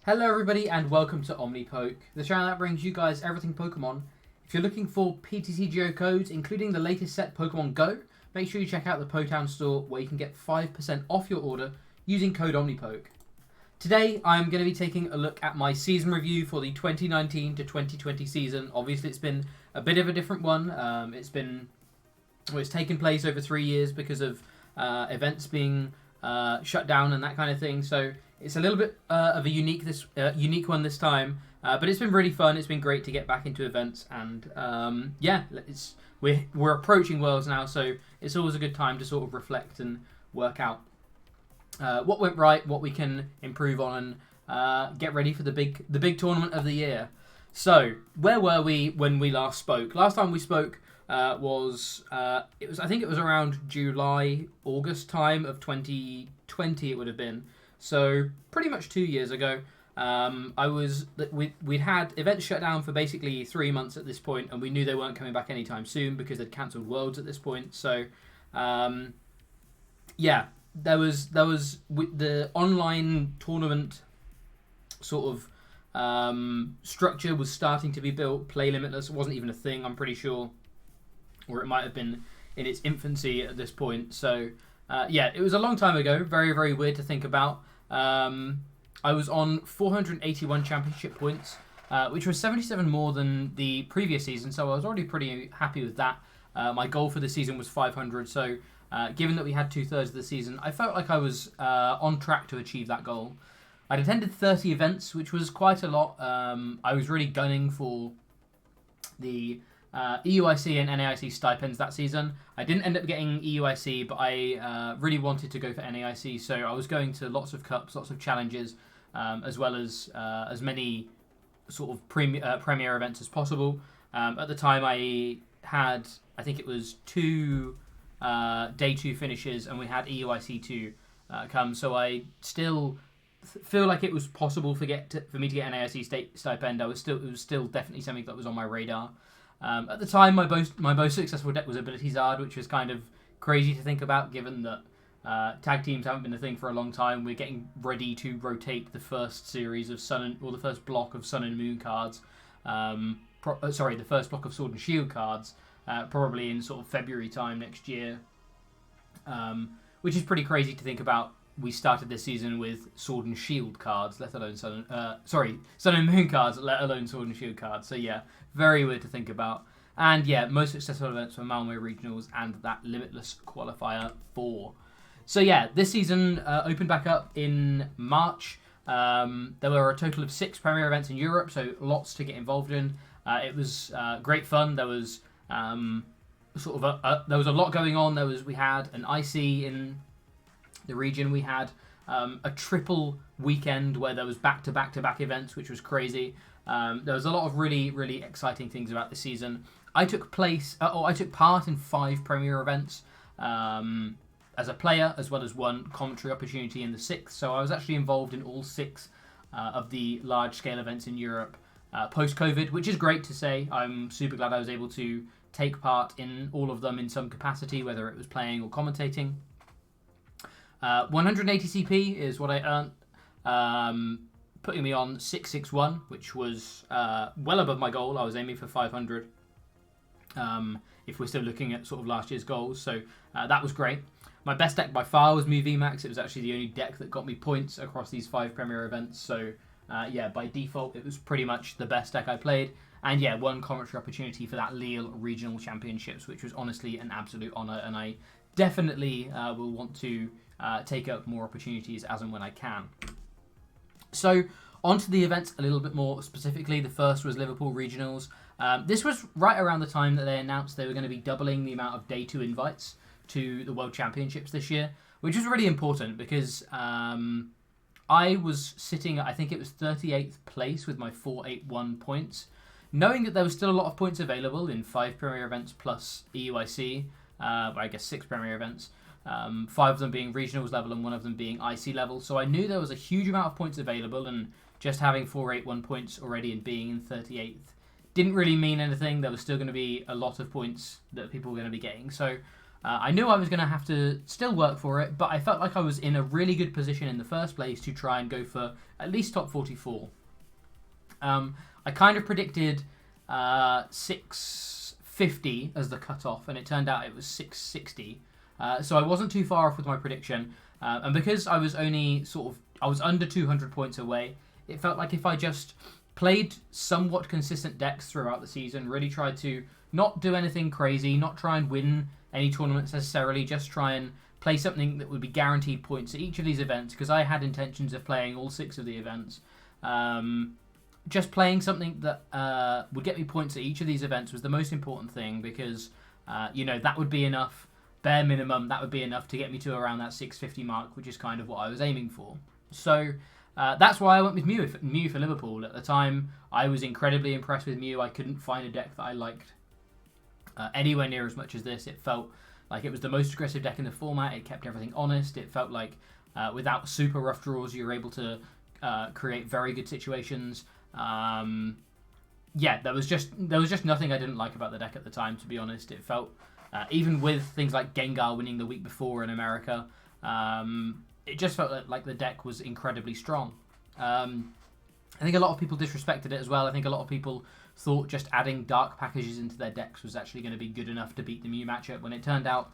Hello everybody and welcome to Omnipoke, the channel that brings you guys everything Pokemon. If you're looking for PTCGO codes, including the latest set Pokemon Go, make sure you check out the Potown store where you can get 5% off your order using code Omnipoke. Today I'm going to be taking a look at my season review for the 2019 to 2020 season. Obviously it's been a bit of a different one. It's taken place over 3 years because of events being shut down and that kind of thing. So it's a little bit of a unique one this time, but it's been really fun. It's been great to get back into events, and we're approaching Worlds now, so it's always a good time to sort of reflect and work out what went right, what we can improve on, and get ready for the big tournament of the year. So where were we when we last spoke? Last time we spoke I think it was around July, August time of 2020 it would have been. So pretty much 2 years ago. We'd had events shut down for basically 3 months at this point, and we knew they weren't coming back anytime soon because they'd cancelled Worlds at this point. So there was the online tournament sort of structure was starting to be built. Play Limitless wasn't even a thing, I'm pretty sure, or it might have been in its infancy at this point. So it was a long time ago. Very, very weird to think about. I was on 481 championship points, which was 77 more than the previous season, so I was already pretty happy with that. My goal for the season was 500, so given that we had 2/3 of the season, I felt like I was on track to achieve that goal. I'd attended 30 events, which was quite a lot. I was really gunning for the EUIC and NAIC stipends that season. I didn't end up getting EUIC, but I really wanted to go for NAIC, so I was going to lots of cups, lots of challenges, as well as many sort of premier events as possible. At the time I think it was 2 day 2 finishes, and we had EUIC to come, so I still feel like it was possible for me to get NAIC stipend. It was still definitely something that was on my radar. At the time, my most successful deck was Ability Zard, which was kind of crazy to think about, given that tag teams haven't been a thing for a long time. We're getting ready to rotate the first series of the first block of Sun and Moon cards. The first block of Sword and Shield cards, probably in sort of February time next year, which is pretty crazy to think about. We started this season with Sword and Shield cards, let alone Sun and Moon cards, let alone Sword and Shield cards. So yeah, very weird to think about. And yeah, most successful events were Malmo Regionals and that Limitless Qualifier 4. So yeah, this season opened back up in March. There were a total of 6 premier events in Europe, so lots to get involved in. It was great fun. There was there was a lot going on. We had an IC in the region. We had a triple weekend where there was back-to-back events, which was crazy. There was a lot of really, really exciting things about the season. I took part in 5 premier events as a player, as well as 1 commentary opportunity in the 6th. So I was actually involved in all 6 of the large-scale events in Europe post-COVID, which is great to say. I'm super glad I was able to take part in all of them in some capacity, whether it was playing or commentating. 180 CP is what I earned, putting me on 661, which was well above my goal. I was aiming for 500, if we're still looking at sort of last year's goals, so that was great. My best deck by far was Mu VMAX. It was actually the only deck that got me points across these 5 premier events, so by default it was pretty much the best deck I played. And yeah, 1 commentary opportunity for that LILLE Regional Championships, which was honestly an absolute honour, and I definitely will want to take up more opportunities as and when I can. So onto the events a little bit more specifically. The first was Liverpool Regionals. This was right around the time that they announced they were going to be doubling the amount of day 2 invites to the World Championships this year, which was really important because I was sitting at, I think it was 38th place with my 481 points, knowing that there was still a lot of points available in 5 premier events plus EUIC, I guess 6 premier events. 5 of them being regionals level and 1 of them being IC level. So I knew there was a huge amount of points available, and just having 481 points already and being in 38th didn't really mean anything. There was still going to be a lot of points that people were going to be getting. So I knew I was going to have to still work for it, but I felt like I was in a really good position in the first place to try and go for at least top 44. I kind of predicted 650 as the cutoff, and it turned out it was 660. So I wasn't too far off with my prediction, and because I was only I was under 200 points away, it felt like if I just played somewhat consistent decks throughout the season, really tried to not do anything crazy, not try and win any tournaments necessarily, just try and play something that would be guaranteed points at each of these events, because I had intentions of playing all 6 of the events. Just playing something that would get me points at each of these events was the most important thing, because that would be enough, bare minimum, that would be enough to get me to around that 650 mark, which is kind of what I was aiming for. So that's why I went with Mew for Liverpool. At the time, I was incredibly impressed with Mew. I couldn't find a deck that I liked anywhere near as much as this. It felt like it was the most aggressive deck in the format. It kept everything honest. It felt like without super rough draws, you were able to create very good situations. There was just nothing I didn't like about the deck at the time, to be honest. It felt, even with things like Gengar winning the week before in America, it just felt like the deck was incredibly strong. I think a lot of people disrespected it as well. I think a lot of people thought just adding dark packages into their decks was actually going to be good enough to beat the Mew matchup, when it turned out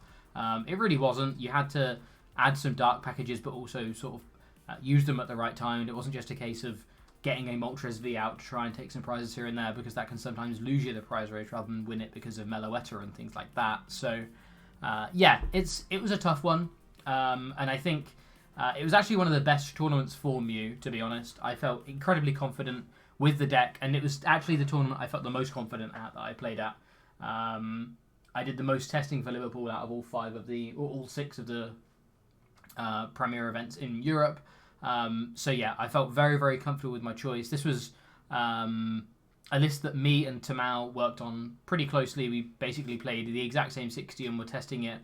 it really wasn't. You had to add some dark packages, but also sort of use them at the right time, and it wasn't just a case of getting a Moltres V out to try and take some prizes here and there, because that can sometimes lose you the prize race rather than win it because of Meloetta and things like that. So it was a tough one, and I think it was actually one of the best tournaments for Mew, to be honest. I felt incredibly confident with the deck, and it was actually the tournament I felt the most confident at that I played at. I did the most testing for Liverpool out of all 6 of the premier events in Europe. I felt very, very comfortable with my choice. This was a list that me and Tamao worked on pretty closely. We basically played the exact same 60 and were testing it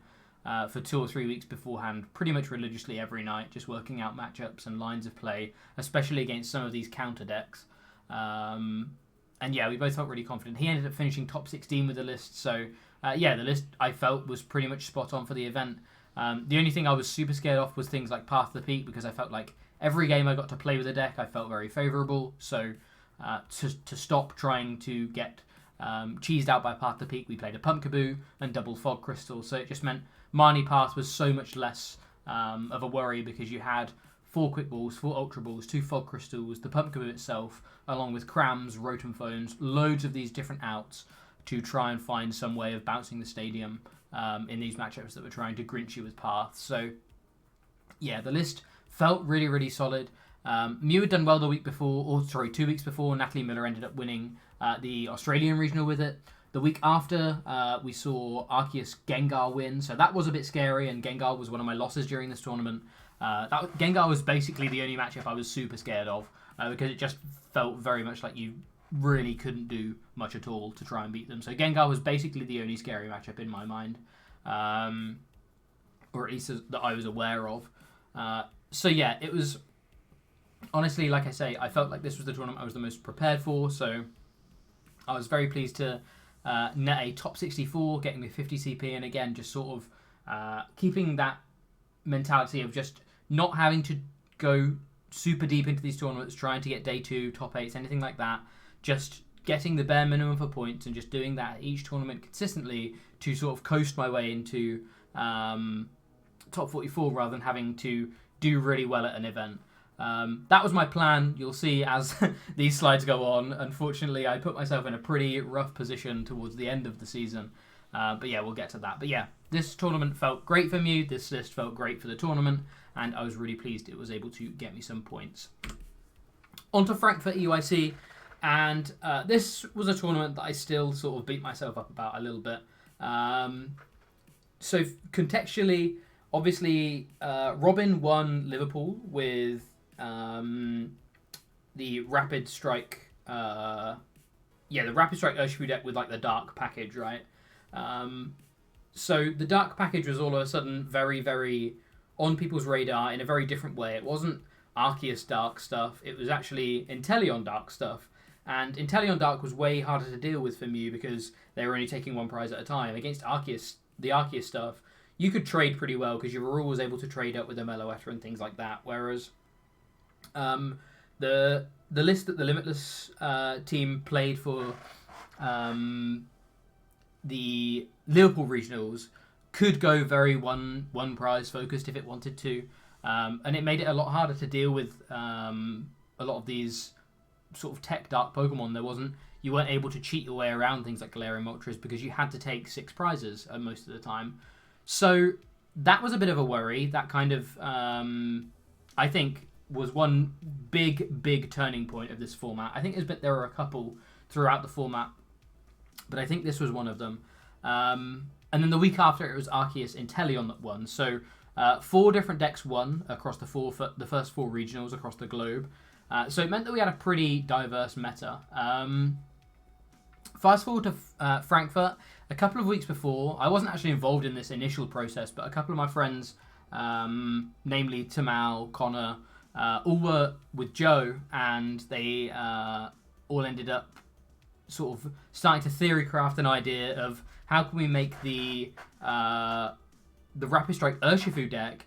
for 2 or 3 weeks beforehand, pretty much religiously every night, just working out matchups and lines of play, especially against some of these counter decks. We both felt really confident. He ended up finishing top 16 with the list, so the list I felt was pretty much spot on for the event. The only thing I was super scared of was things like Path to the Peak, because I felt like every game I got to play with the deck, I felt very favourable. So to stop trying to get cheesed out by Path to the Peak, we played a Pumpkaboo and double Fog Crystal. So it just meant Marnie Path was so much less of a worry, because you had 4 Quick Balls, 4 Ultra Balls, 2 Fog Crystals, the Pumpkaboo itself, along with Crams, Rotom Phones, loads of these different outs to try and find some way of bouncing the stadium in these matchups that were trying to Grinch you with Path. So the list felt really, really solid. Mew had done well 2 weeks before. Natalie Miller ended up winning the Australian regional with it. The week after, we saw Arceus Gengar win, so that was a bit scary, and Gengar was one of my losses during this tournament. Gengar was basically the only matchup I was super scared of, because it just felt very much like you really couldn't do much at all to try and beat them. So Gengar was basically the only scary matchup in my mind, or at least that I was aware of. It was, honestly, like I say, I felt like this was the tournament I was the most prepared for, so I was very pleased to net a top 64, getting me 50 CP, and again, just sort of keeping that mentality of just not having to go super deep into these tournaments, trying to get day 2, top 8s, anything like that, just getting the bare minimum for points and just doing that at each tournament consistently to sort of coast my way into top 44 rather than having to do really well at an event. That was my plan. You'll see as these slides go on. Unfortunately, I put myself in a pretty rough position towards the end of the season. We'll get to that. But yeah, this tournament felt great for me. This list felt great for the tournament, and I was really pleased it was able to get me some points. On to Frankfurt EUIC, and this was a tournament that I still sort of beat myself up about a little bit. So contextually, obviously, Robin won Liverpool with the Rapid Strike, the Rapid Strike Urshifu deck with like the Dark package, right? So the Dark package was all of a sudden very, very on people's radar in a very different way. It wasn't Arceus Dark stuff, it was actually Inteleon Dark stuff. And Inteleon Dark was way harder to deal with for Mew because they were only taking one prize at a time. Against Arceus, the Arceus stuff, you could trade pretty well because you were always able to trade up with a Meloetta and things like that. Whereas the list that the Limitless team played for the Liverpool regionals could go very one prize focused if it wanted to, and it made it a lot harder to deal with a lot of these sort of tech dark Pokemon. You weren't able to cheat your way around things like Galarian Moltres because you had to take 6 prizes most of the time. So that was a bit of a worry. That kind of, I think, was one big turning point of this format. I think there were a couple throughout the format, but I think this was one of them. And then the week after, it was Arceus Inteleon that won. So 4 different decks won across the first 4 regionals across the globe. So it meant that we had a pretty diverse meta. Fast forward to Frankfurt. A couple of weeks before, I wasn't actually involved in this initial process, but a couple of my friends, namely Tamal, Connor, all were with Joe, and they all ended up sort of starting to theory craft an idea of how can we make the Rapid Strike Urshifu deck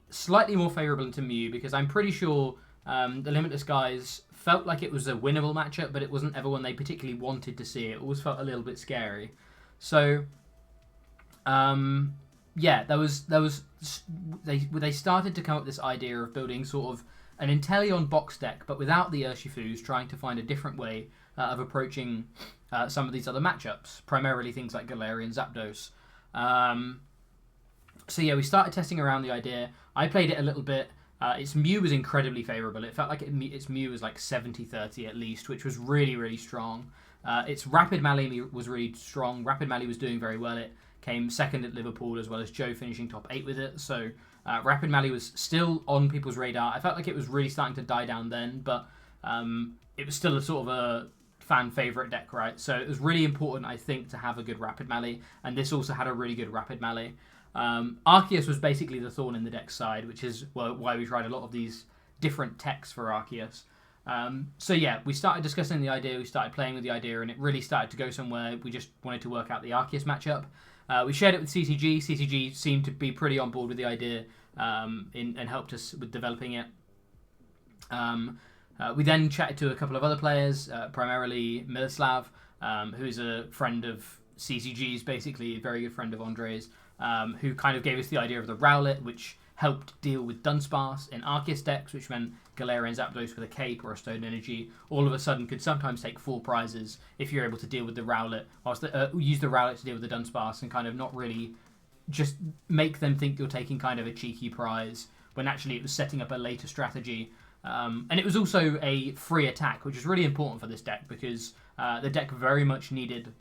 slightly more favourable into Mew, because I'm pretty sure the Limitless guys felt like it was a winnable matchup, but it wasn't ever one they particularly wanted to see. It always felt a little bit scary. So, yeah, they started to come up with this idea of building sort of an Inteleon box deck, but without the Urshifus, trying to find a different way of approaching some of these other matchups, primarily things like Galarian Zapdos. So yeah, we started testing around the idea. I played it a little bit. Its Mew was incredibly favourable. It felt like its Mew was like 70-30 at least, which was really strong. Its Rapid Mally was really strong. Rapid Mally was doing very well. It came second at Liverpool, as well as Joe finishing top 8 with it. So Rapid Mally was still on people's radar. I felt like it was really starting to die down then, but it was still a sort of a fan favourite deck, right? So it was really important, I think, to have a good Rapid Mally, and this also had a really good Rapid Mally. Arceus was basically the thorn in the deck side, which is why we tried a lot of these different techs for Arceus. So yeah, we started discussing the idea, we started playing with the idea, and it really started to go somewhere. We just wanted to work out the Arceus matchup. We shared it with CCG. CCG seemed to be pretty on board with the idea and helped us with developing it. We then chatted to a couple of other players, primarily Miloslav, who is a friend of CCG's, basically a very good friend of Andre's, who kind of gave us the idea of the Rowlet, which helped deal with Dunsparce in Arceus decks, which meant Galarian Zapdos with a Cape or a Stone Energy all of a sudden could sometimes take 4 prizes if you're able to deal with the Rowlet, whilst use the Rowlet to deal with the Dunsparce and kind of not really just make them think you're taking kind of a cheeky prize, when actually it was setting up a later strategy. And it was also a free attack, which is really important for this deck, because the deck very much needed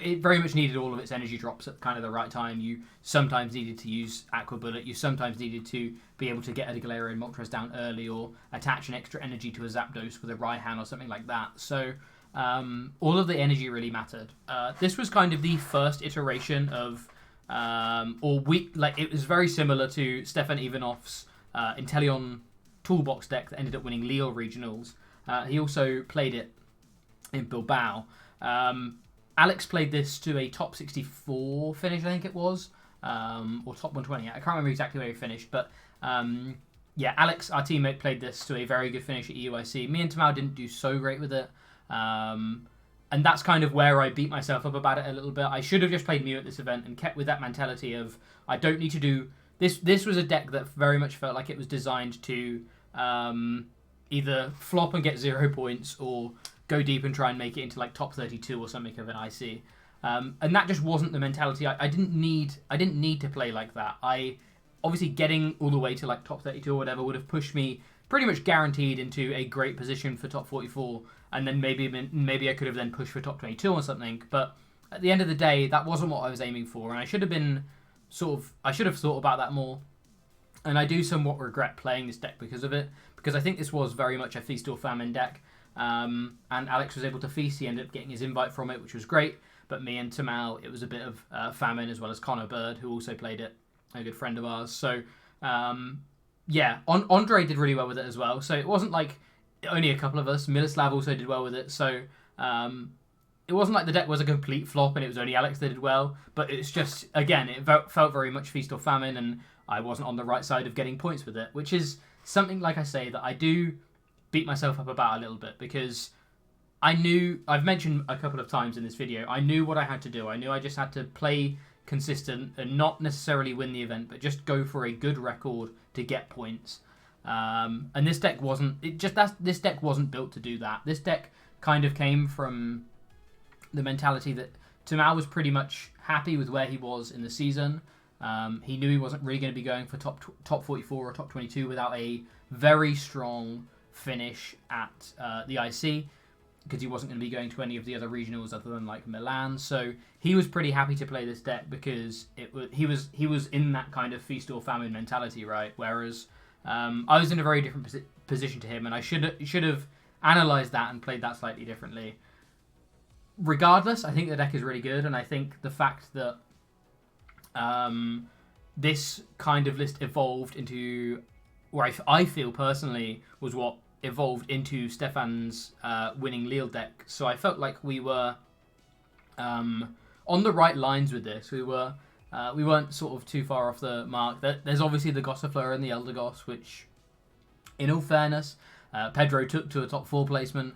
it very much needed all of its energy drops at kind of the right time. You sometimes needed to use Aqua Bullet. You sometimes needed to be able to get a Galarian Moltres down early, or attach an extra energy to a Zapdos with a Raihan or something like that. So all of the energy really mattered. This was kind of the first iteration of, it was very similar to Stefan Ivanov's Inteleon toolbox deck that ended up winning LILLE regionals. He also played it in Bilbao. Alex played this to a top 64 finish, I think it was, or top 120. I can't remember exactly where he finished, but yeah, Alex, our teammate, played this to a very good finish at EUIC. Me and Tamal didn't do so great with it, and that's kind of where I beat myself up about it a little bit. I should have just played Mew at this event and kept with that mentality of I don't need to do this. This was a deck that very much felt like it was designed to either flop and get 0 points, or go deep and try and make it into like top 32 or something of an IC. And that just wasn't the mentality. I didn't need to play like that. Obviously getting all the way to like top 32 or whatever would have pushed me pretty much guaranteed into a great position for top 44, and then maybe I could have then pushed for top 22 or something. But at the end of the day, that wasn't what I was aiming for, and I should have thought about that more. And I do somewhat regret playing this deck because of it, because I think this was very much a feast or famine deck. And Alex was able to feast. He ended up getting his invite from it, which was great. But me and Tamal, it was a bit of famine, as well as Connor Bird, who also played it, a good friend of ours. So, yeah, Andre did really well with it as well. So it wasn't like only a couple of us. Miloslav also did well with it. So, it wasn't like the deck was a complete flop and it was only Alex that did well, but it's just, again, it felt very much feast or famine, and I wasn't on the right side of getting points with it, which is something, like I say, that I do beat myself up about a little bit, because I've mentioned a couple of times in this video, I knew what I had to do. I knew I just had to play consistent and not necessarily win the event, but just go for a good record to get points. And this deck this deck wasn't built to do that. This deck kind of came from the mentality that Tamao was pretty much happy with where he was in the season. He knew he wasn't really going to be going for top 44 or top 22 without a very strong finish at the IC, because he wasn't going to be going to any of the other regionals other than like Milan. So he was pretty happy to play this deck because he was in that kind of feast or famine mentality, right? Whereas I was in a very different position to him, and I should have analysed that and played that slightly differently. Regardless, I think the deck is really good, and I think the fact that this kind of list evolved into, or I feel personally, was what evolved into Stefan's winning LILLE deck. So I felt like we were on the right lines with this. We weren't sort of too far off the mark. There's obviously the Gossifleur and the Elder Goss, which, in all fairness, Pedro took to a top 4 placement,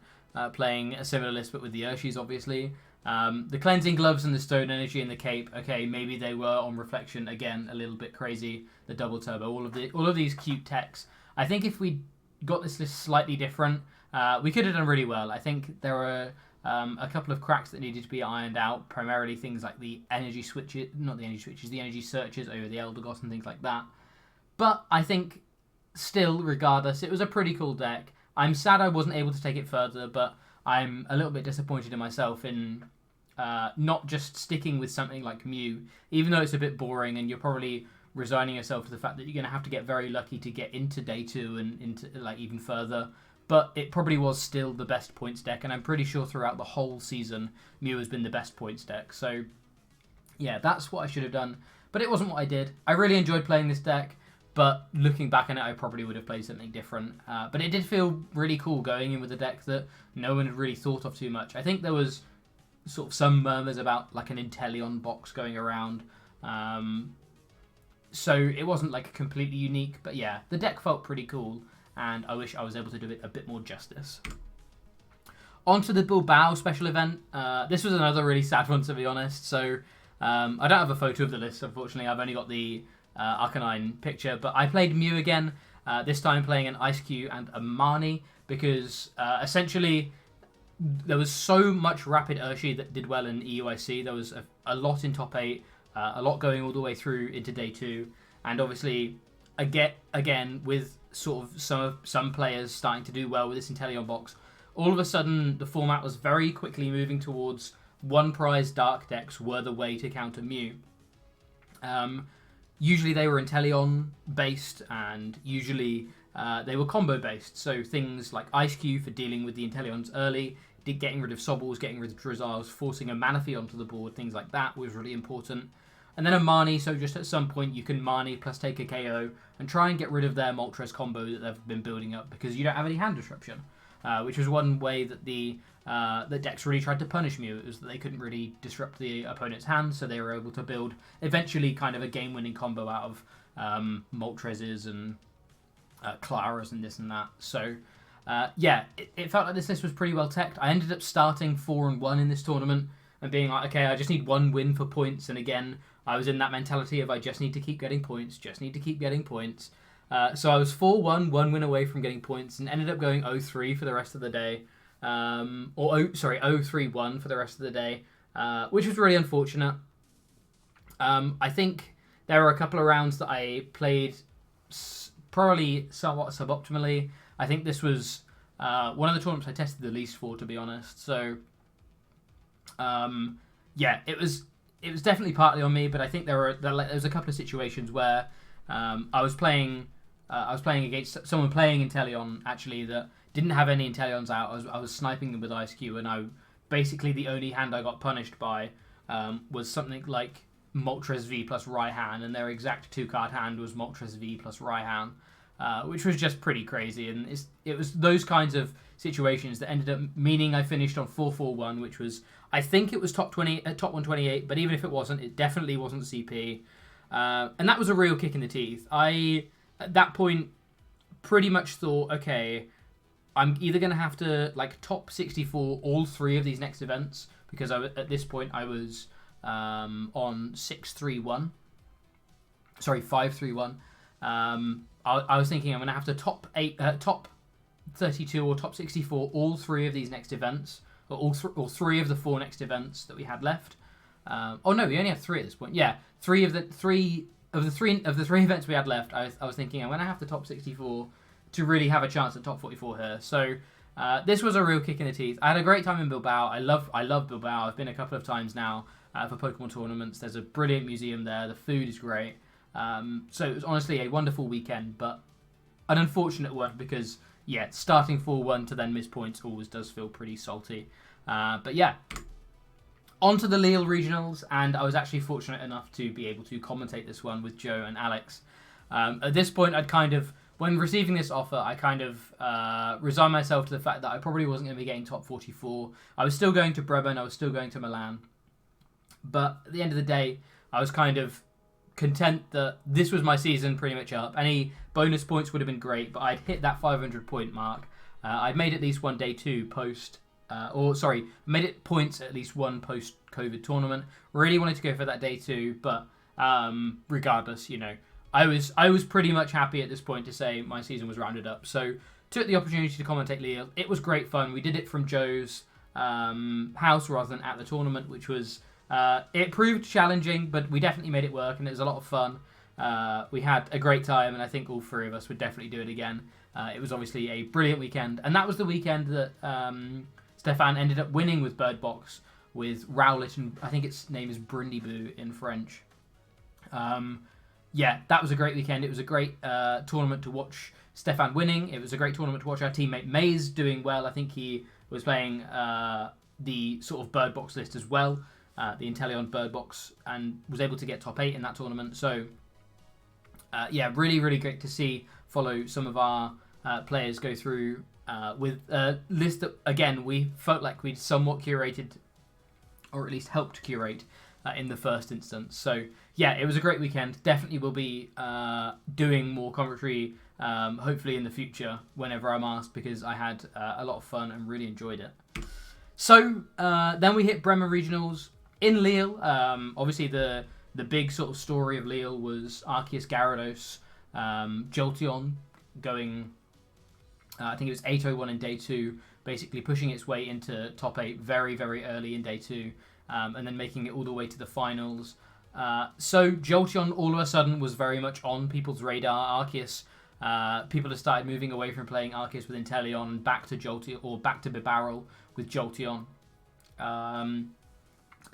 playing a similar list but with the Urshis, obviously. The Cleansing Gloves and the Stone Energy and the Cape, okay, maybe they were, on reflection, again, a little bit crazy. The Double Turbo, all of these cute techs. I think if we got this list slightly different, we could have done really well. I think there were a couple of cracks that needed to be ironed out, primarily things like the energy switches, not the energy switches, the energy searches over the Elder Goss and things like that. But I think, still, regardless, it was a pretty cool deck. I'm sad I wasn't able to take it further, but I'm a little bit disappointed in myself in not just sticking with something like Mew, even though it's a bit boring and you're probably resigning yourself to the fact that you're going to have to get very lucky to get into day 2 and into like even further. But it probably was still the best points deck, and I'm pretty sure throughout the whole season, Mew has been the best points deck. So yeah, that's what I should have done, but it wasn't what I did. I really enjoyed playing this deck, but looking back on it, I probably would have played something different. But it did feel really cool going in with a deck that no one had really thought of too much. I think there was sort of some murmurs about like an Inteleon box going around. So it wasn't like completely unique, but yeah, the deck felt pretty cool, and I wish I was able to do it a bit more justice. On to the BILBAO special event. This was another really sad one, to be honest. So I don't have a photo of the list, unfortunately. I've only got the Arcanine picture, but I played Mew again, this time playing an Ice Cube and a Marnie, because essentially there was so much Rapid Urshi that did well in EUIC. There was a lot in top 8, a lot going all the way through into day 2, and obviously again with sort of some players starting to do well with this Inteleon box, all of a sudden the format was very quickly moving towards one prize dark decks were the way to counter Mew. Usually they were Inteleon based, and usually they were combo based. So things like Ice Cube for dealing with the Inteleons early, getting rid of Sobbles, getting rid of Drizzles, forcing a Manaphy onto the board, things like that was really important. And then a Marnie, so just at some point you can Marnie plus take a KO and try and get rid of their Moltres combo that they've been building up, because you don't have any hand disruption, which was one way that the decks really tried to punish Mew. It was that they couldn't really disrupt the opponent's hand, so they were able to build eventually kind of a game-winning combo out of Moltreses and Claras and this and that. So yeah, it felt like this list was pretty well teched. I ended up starting 4-1 in this tournament and being like, okay, I just need one win for points. And again, I was in that mentality of I just need to keep getting points, just need to keep getting points. So I was 4-1, one win away from getting points, and ended up going 0-3 for the rest of the day. 0-3-1 for the rest of the day, which was really unfortunate. I think there were a couple of rounds that I played probably somewhat suboptimally. I think this was one of the tournaments I tested the least for, to be honest. So yeah, it was definitely partly on me, but I think there was a couple of situations where I was playing against someone playing Inteleon actually that didn't have any Inteleons out. I was sniping them with Ice Cube, and basically the only hand I got punished by was something like Moltres V plus Raihan, and their exact 2-card hand was Moltres V plus Raihan. which was just pretty crazy. And it was those kinds of situations that ended up meaning I finished on 441, which was, I think it was top 128, but even if it wasn't, it definitely wasn't CP. And that was a real kick in the teeth. I, at that point, pretty much thought, okay, I'm either going to have to like top 64 all 3 of these next events, because at this point I was on 631. Sorry, 531. I was thinking I'm going to have to top 32 or top 64 all 3 of these next events, or all 3 of the 4 next events that we had left. Oh no, we only have 3 at this point. Yeah, 3 of the 3 events we had left. I was thinking I'm going to have to top 64 to really have a chance at top 44 here. So this was a real kick in the teeth. I had a great time in Bilbao. I love Bilbao. I've been a couple of times now for Pokemon tournaments. There's a brilliant museum there. The food is great. So it was honestly a wonderful weekend, but an unfortunate one because, yeah, starting 4-1 to then miss points always does feel pretty salty. But yeah, on to the LILLE regionals, and I was actually fortunate enough to be able to commentate this one with Joe and Alex. At this point, when receiving this offer, I kind of resigned myself to the fact that I probably wasn't going to be getting top 44. I was still going to Bremen, I was still going to Milan. But at the end of the day, I was kind of content that this was my season pretty much up. Any bonus points would have been great, but I'd hit that 500 point mark. I'd made at least one day 2 made it points at least one post-COVID tournament. Really wanted to go for that day 2, but regardless, you know, I was pretty much happy at this point to say my season was rounded up. So took the opportunity to commentate LILLE. It was great fun. We did it from Joe's house rather than at the tournament, which was it proved challenging, but we definitely made it work, and it was a lot of fun. We had a great time, and I think all 3 of us would definitely do it again. It was obviously a brilliant weekend, and that was the weekend that Stefan ended up winning with Bird Box with Rowlet, and I think its name is Brindiboo in French. Yeah, that was a great weekend. It was a great tournament to watch Stefan winning. It was a great tournament to watch our teammate Maze doing well. I think he was playing the sort of Bird Box list as well, the Inteleon Bird Box, and was able to get top 8 in that tournament. So, yeah, really, really great to follow some of our players go through with a list that, again, we felt like we'd somewhat curated, or at least helped curate in the first instance. So, yeah, it was a great weekend. Definitely will be doing more commentary, hopefully in the future, whenever I'm asked, because I had a lot of fun and really enjoyed it. So, then we hit Bremen Regionals in LILLE. Obviously, the big sort of story of LILLE was Arceus Gyarados, Jolteon going, I think it was 801 in day 2, basically pushing its way into top 8 very, very early in day 2, and then making it all the way to the finals. So Jolteon all of a sudden was very much on people's radar. Arceus, people have started moving away from playing Arceus with Inteleon and back to Jolteon, or back to Bibarel with Jolteon.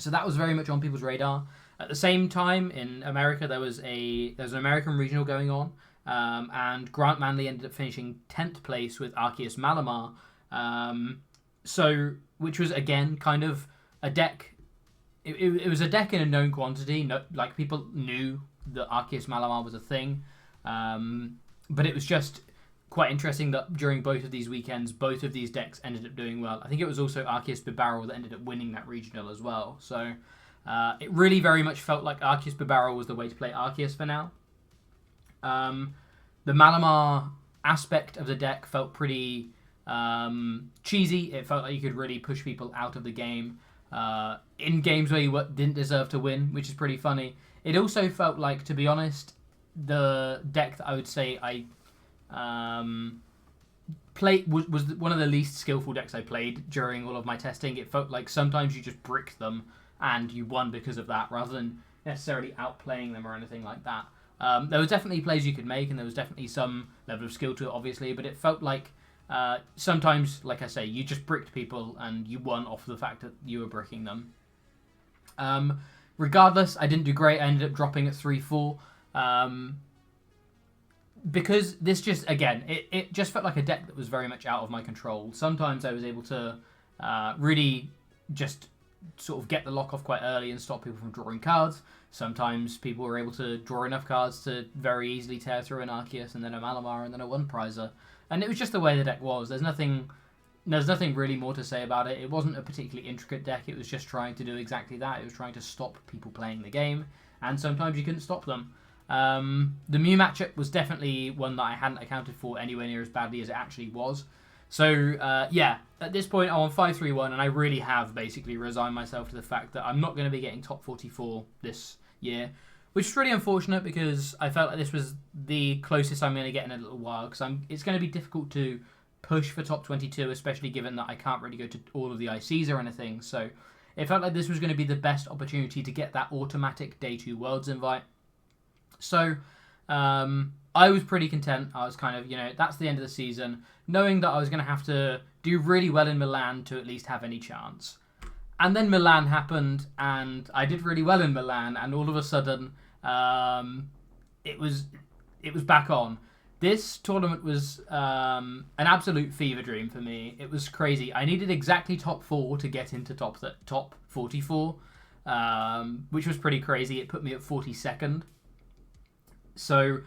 So that was very much on people's radar. At the same time, in America, there was an American regional going on, and Grant Manley ended up finishing 10th place with Arceus Malamar. So, which was again kind of a deck. It was a deck in a known quantity. No, like, people knew that Arceus Malamar was a thing, but it was just quite interesting that during both of these weekends, both of these decks ended up doing well. I think it was also Arceus Bibarel that ended up winning that regional as well. So it really very much felt like Arceus Bibarel was the way to play Arceus for now. The Malamar aspect of the deck felt pretty cheesy. It felt like you could really push people out of the game in games where you didn't deserve to win, which is pretty funny. It also felt like, to be honest, the deck that I would say I played was one of the least skillful decks I played during all of my testing. It felt like sometimes you just bricked them and you won because of that, rather than necessarily outplaying them or anything like that. There was definitely plays you could make, and there was definitely some level of skill to it, obviously, but it felt like sometimes, like I say, you just bricked people and you won off the fact that you were bricking them. Regardless, I didn't do great. I ended up dropping at 3-4. Because this just, again, it just felt like a deck that was very much out of my control. Sometimes I was able to really just sort of get the lock off quite early and stop people from drawing cards. Sometimes people were able to draw enough cards to very easily tear through an Arceus and then a Malamar and then a One-Prizer. And it was just the way the deck was. There's nothing really more to say about it. It wasn't a particularly intricate deck. It was just trying to do exactly that. It was trying to stop people playing the game. And sometimes you couldn't stop them. The Mew matchup was definitely one that I hadn't accounted for anywhere near as badly as it actually was. So, yeah, at this point I'm on 5-3-1, and I really have basically resigned myself to the fact that I'm not going to be getting top 44 this year, which is really unfortunate because I felt like this was the closest I'm going to get in a little while, because it's going to be difficult to push for top 22, especially given that I can't really go to all of the ICs or anything. So it felt like this was going to be the best opportunity to get that automatic Day 2 Worlds invite. So I was pretty content. I was kind of, that's the end of the season, knowing that I was going to have to do really well in Milan to at least have any chance. And then Milan happened, and I did really well in Milan, and all of a sudden, it was back on. This tournament was an absolute fever dream for me. It was crazy. I needed exactly top 4 to get into top 44, which was pretty crazy. It put me at 42nd. So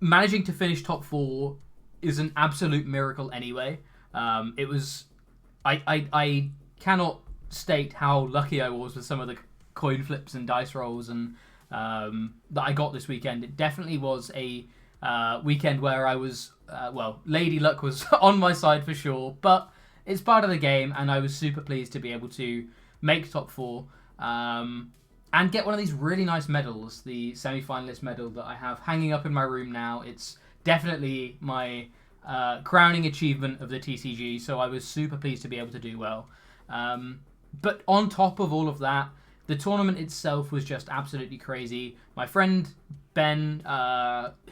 managing to finish top 4 is an absolute miracle anyway. It was... I cannot state how lucky I was with some of the coin flips and dice rolls and that I got this weekend. It definitely was a weekend where I was... Lady Luck was on my side for sure, but it's part of the game, and I was super pleased to be able to make top 4 and get one of these really nice medals, the semi-finalist medal that I have hanging up in my room now. It's definitely my crowning achievement of the TCG, so I was super pleased to be able to do well. But on top of all of that, the tournament itself was just absolutely crazy. My friend Ben,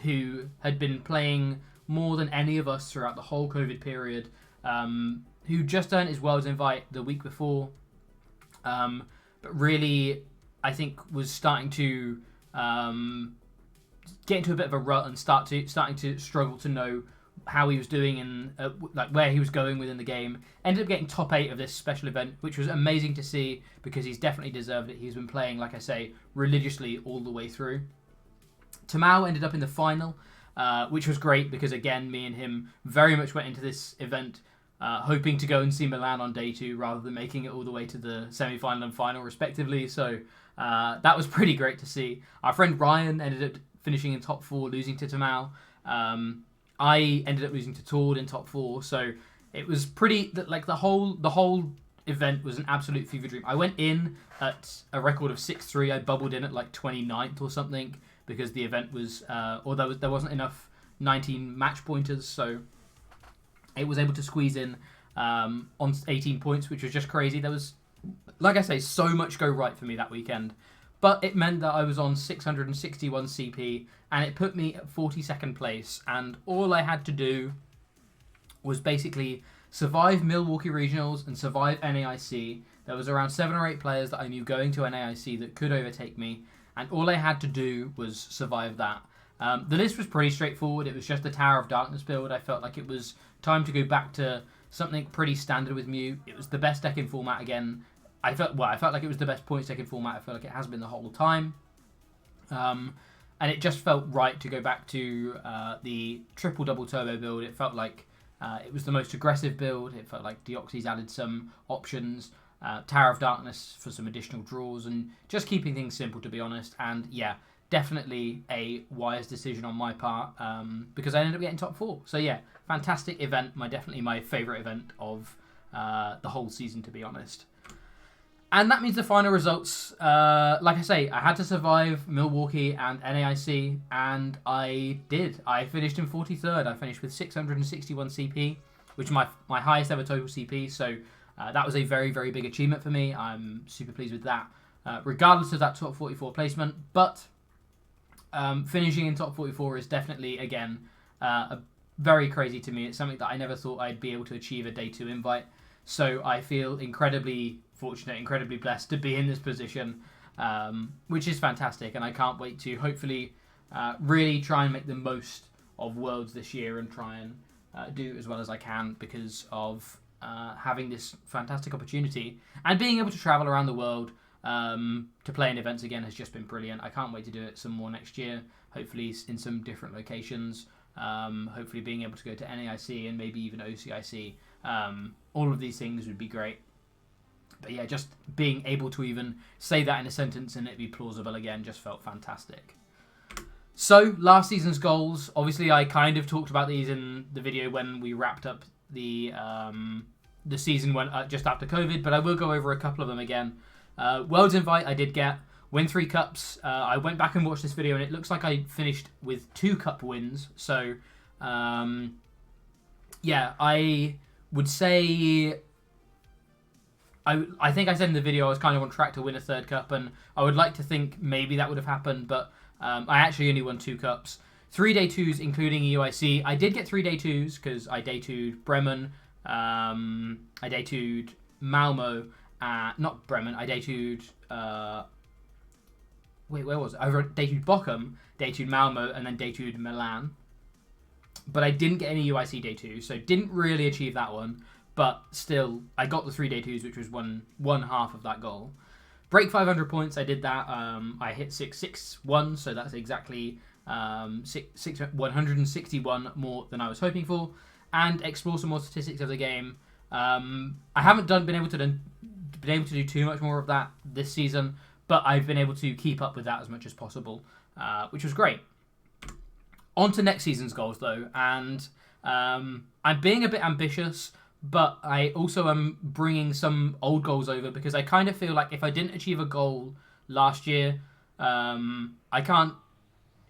who had been playing more than any of us throughout the whole COVID period, who just earned his Worlds invite the week before, but really, I think, was starting to get into a bit of a rut and starting to struggle to know how he was doing and where he was going within the game. Ended up getting top 8 of this special event, which was amazing to see because he's definitely deserved it. He's been playing, like I say, religiously all the way through. Tamao ended up in the final, which was great because, again, me and him very much went into this event hoping to go and see Milan on day 2 rather than making it all the way to the semi-final and final respectively. So that was pretty great to see. Our friend Ryan ended up finishing in top 4, losing to Tamao. I ended up losing to Tord in top 4, so it was pretty... the whole event was an absolute fever dream. I went in at a record of 6-3. I bubbled in at 29th or something because the event was... or there wasn't enough 19 match pointers, so it was able to squeeze in on 18 points, which was just crazy. There was, like I say, so much go right for me that weekend. But it meant that I was on 661 CP, and it put me at 42nd place. And all I had to do was basically survive Milwaukee Regionals and survive NAIC. There was around 7 or 8 players that I knew going to NAIC that could overtake me, and all I had to do was survive that. The list was pretty straightforward. It was just the Tower of Darkness build. I felt like it was time to go back to something pretty standard with Mew. It was the best deck in format again. I felt like it was the best points deck in format. I felt like it has been the whole time. And it just felt right to go back to the triple double turbo build. It felt like it was the most aggressive build. It felt like Deoxys added some options. Tower of Darkness for some additional draws, and just keeping things simple, to be honest. And yeah, definitely a wise decision on my part because I ended up getting top 4. So yeah, fantastic event. Definitely my favourite event of the whole season, to be honest. And that means the final results. Like I say, I had to survive Milwaukee and NAIC, and I did. I finished in 43rd. I finished with 661 CP, which is my highest ever total CP. So that was a very, very big achievement for me. I'm super pleased with that, regardless of that top 44 placement. But finishing in top 44 is definitely, again, very crazy to me. It's something that I never thought I'd be able to achieve a day 2 invite. So I feel incredibly fortunate, incredibly blessed to be in this position, which is fantastic. And I can't wait to hopefully really try and make the most of Worlds this year and try and do as well as I can because of having this fantastic opportunity and being able to travel around the world to play in events again has just been brilliant. I can't wait to do it some more next year, hopefully in some different locations, hopefully being able to go to NAIC and maybe even OCIC. All of these things would be great. But yeah, just being able to even say that in a sentence and it be plausible again just felt fantastic. So, last season's goals. Obviously, I kind of talked about these in the video when we wrapped up the season just after COVID, but I will go over a couple of them again. World's Invite I did get. Win 3 cups. I went back and watched this video and it looks like I finished with 2 cup wins. So, yeah, I would say... I think I said in the video I was kind of on track to win a 3rd cup, and I would like to think maybe that would have happened, but I actually only won 2 cups. 3 day 2s, including EUIC. I did get 3 day 2s because I day 2'd Bremen, I day 2'd Malmo, not Bremen, I day 2'd, wait, where was it? I day 2'd Bochum, day 2'd Malmo, and then day 2'd Milan. But I didn't get any EUIC day 2, so didn't really achieve that one. But still, I got the 3 day 2s, which was one half of that goal. Break 500 points, I did that. I hit 661, so that's exactly 161 more than I was hoping for. And explore some more statistics of the game. I haven't been able to do too much more of that this season, but I've been able to keep up with that as much as possible, which was great. On to next season's goals, though, and I'm being a bit ambitious, but I also am bringing some old goals over because I kind of feel like if I didn't achieve a goal last year, I can't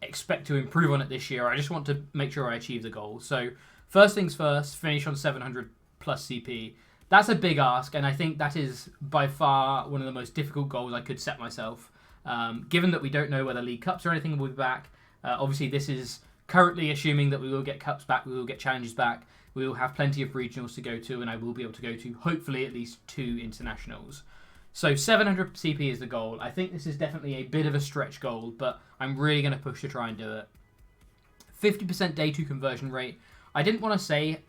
expect to improve on it this year. I just want to make sure I achieve the goal. So first things first, finish on 700 plus CP. That's a big ask, and I think that is by far one of the most difficult goals I could set myself. Given that we don't know whether League Cups or anything will be back, obviously this is currently assuming that we will get Cups back, we will get Challenges back, we will have plenty of regionals to go to, and I will be able to go to, hopefully, at least 2 internationals. So 700 CP is the goal. I think this is definitely a bit of a stretch goal, but I'm really going to push to try and do it. 50% day 2 conversion rate. I didn't want to say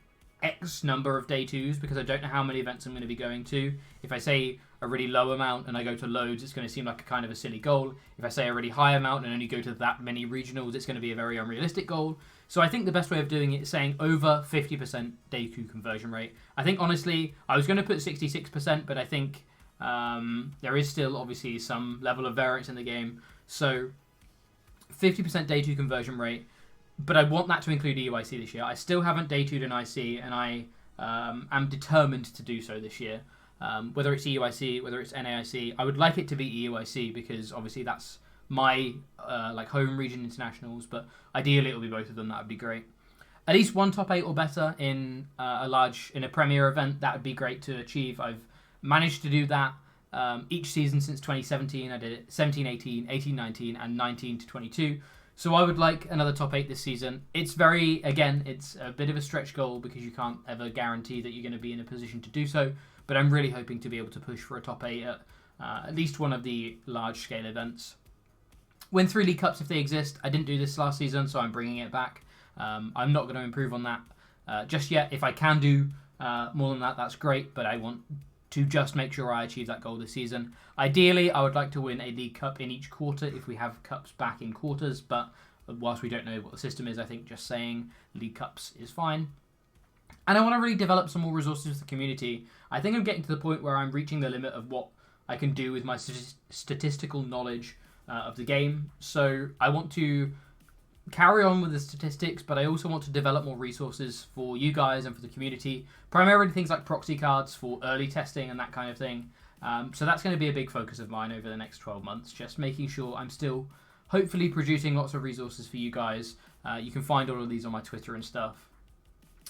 X number of day 2s because I don't know how many events I'm going to be going to. If I say a really low amount and I go to loads, it's going to seem like a kind of a silly goal. If I say a really high amount and only go to that many regionals, it's going to be a very unrealistic goal. So I think the best way of doing it is saying over 50% day 2 conversion rate. I think, honestly, I was going to put 66%, but I think there is still, obviously, some level of variance in the game. So 50% day 2 conversion rate, but I want that to include EUIC this year. I still haven't day 2'd an IC, and I am determined to do so this year. Whether it's EUIC, whether it's NAIC, I would like it to be EUIC because, obviously, that's my home region internationals, but ideally it'll be both of them. That would be great. At least 1 top 8 or better in a premier event. That would be great to achieve. I've managed to do that each season since 2017. I did it 17-18, 18-19, and 19-22. So I would like another top 8 this season. It's it's a bit of a stretch goal because you can't ever guarantee that you're going to be in a position to do so. But I'm really hoping to be able to push for a top 8 at least one of the large scale events. Win 3 League Cups if they exist. I didn't do this last season, so I'm bringing it back. I'm not going to improve on that just yet. If I can do more than that, that's great, but I want to just make sure I achieve that goal this season. Ideally, I would like to win a League Cup in each quarter if we have Cups back in quarters, but whilst we don't know what the system is, I think just saying League Cups is fine. And I want to really develop some more resources with the community. I think I'm getting to the point where I'm reaching the limit of what I can do with my statistical knowledge of the game. So I want to carry on with the statistics, but I also want to develop more resources for you guys and for the community. Primarily things like proxy cards for early testing and that kind of thing. So that's going to be a big focus of mine over the next 12 months. Just making sure I'm still hopefully producing lots of resources for you guys. You can find all of these on my Twitter and stuff.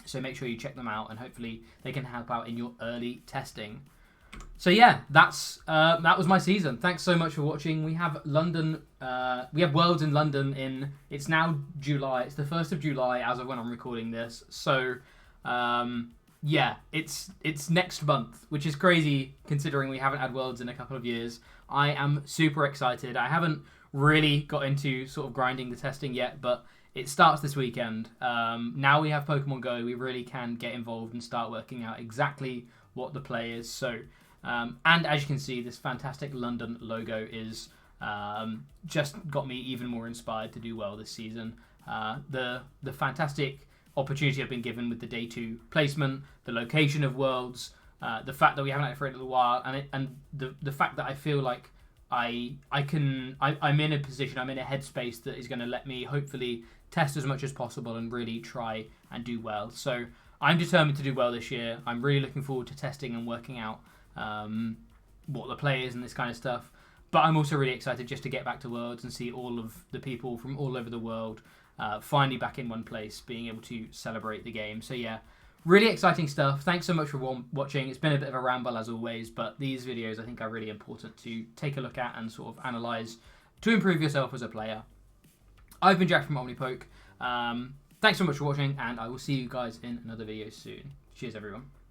So make sure you check them out and hopefully they can help out in your early testing. So yeah, that was my season. Thanks so much for watching. We have London, we have Worlds in London it's now July. It's the 1st of July as of when I'm recording this. So yeah, it's next month, which is crazy considering we haven't had Worlds in a couple of years. I am super excited. I haven't really got into sort of grinding the testing yet, but it starts this weekend. Now we have Pokemon Go, we really can get involved and start working out exactly what the play is. So, and as you can see, this fantastic London logo is just got me even more inspired to do well this season. The fantastic opportunity I've been given with the day 2 placement, the location of worlds, the fact that we haven't had it for a little while, and the fact that I feel like I'm in a position, I'm in a headspace that is going to let me hopefully test as much as possible and really try and do well. So I'm determined to do well this year. I'm really looking forward to testing and working out what the play is and this kind of stuff. But I'm also really excited just to get back to Worlds and see all of the people from all over the world finally back in one place, being able to celebrate the game. So yeah, really exciting stuff. Thanks so much for watching. It's been a bit of a ramble as always, but these videos I think are really important to take a look at and sort of analyse to improve yourself as a player. I've been Jack from Omnipoke. Thanks so much for watching, and I will see you guys in another video soon. Cheers, everyone.